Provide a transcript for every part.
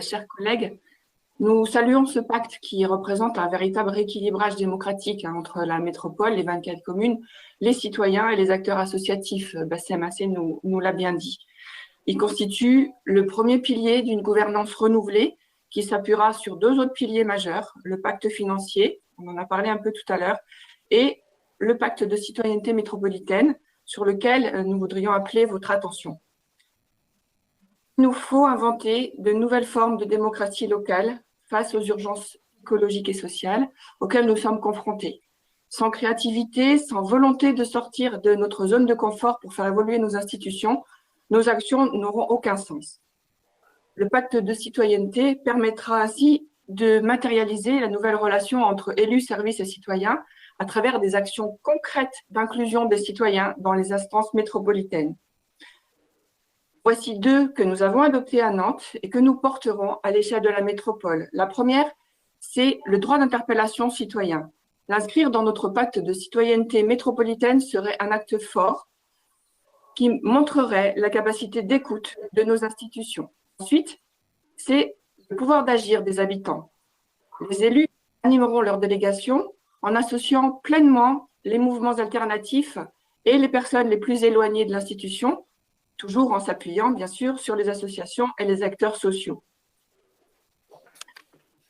Chers collègues, nous saluons ce pacte qui représente un véritable rééquilibrage démocratique entre la métropole, les 24 communes, les citoyens et les acteurs associatifs. Bassem Assé nous l'a bien dit. Il constitue le premier pilier d'une gouvernance renouvelée qui s'appuiera sur deux autres piliers majeurs, le pacte financier, on en a parlé un peu tout à l'heure, et le pacte de citoyenneté métropolitaine, sur lequel nous voudrions appeler votre attention. Il nous faut inventer de nouvelles formes de démocratie locale face aux urgences écologiques et sociales auxquelles nous sommes confrontés. Sans créativité, sans volonté de sortir de notre zone de confort pour faire évoluer nos institutions, nos actions n'auront aucun sens. Le pacte de citoyenneté permettra ainsi de matérialiser la nouvelle relation entre élus, services et citoyens à travers des actions concrètes d'inclusion des citoyens dans les instances métropolitaines. Voici deux que nous avons adoptées à Nantes et que nous porterons à l'échelle de la métropole. La première, c'est le droit d'interpellation citoyen. L'inscrire dans notre pacte de citoyenneté métropolitaine serait un acte fort qui montrerait la capacité d'écoute de nos institutions. Ensuite, c'est le pouvoir d'agir des habitants. Les élus animeront leur délégation en associant pleinement les mouvements alternatifs et les personnes les plus éloignées de l'institution, toujours en s'appuyant, bien sûr, sur les associations et les acteurs sociaux.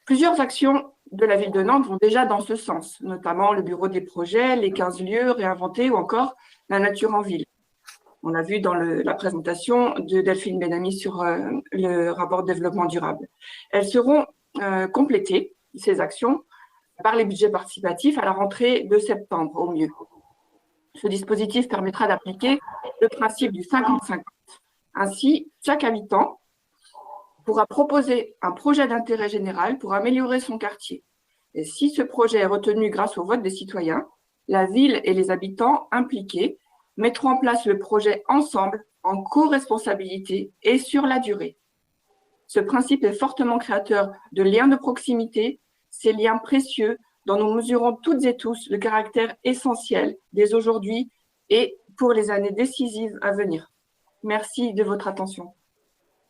Plusieurs actions de la ville de Nantes vont déjà dans ce sens, notamment le bureau des projets, les 15 lieux réinventés ou encore la nature en ville. On l'a vu dans la présentation de Delphine Benami sur le rapport de développement durable. Elles seront complétées, ces actions, par les budgets participatifs à la rentrée de septembre au mieux. Ce dispositif permettra d'appliquer le principe du 50-50. Ainsi, chaque habitant pourra proposer un projet d'intérêt général pour améliorer son quartier. Et si ce projet est retenu grâce au vote des citoyens, la ville et les habitants impliqués mettront en place le projet ensemble, en co-responsabilité et sur la durée. Ce principe est fortement créateur de liens de proximité, ces liens précieux dont nous mesurons toutes et tous le caractère essentiel dès aujourd'hui et pour les années décisives à venir. Merci de votre attention.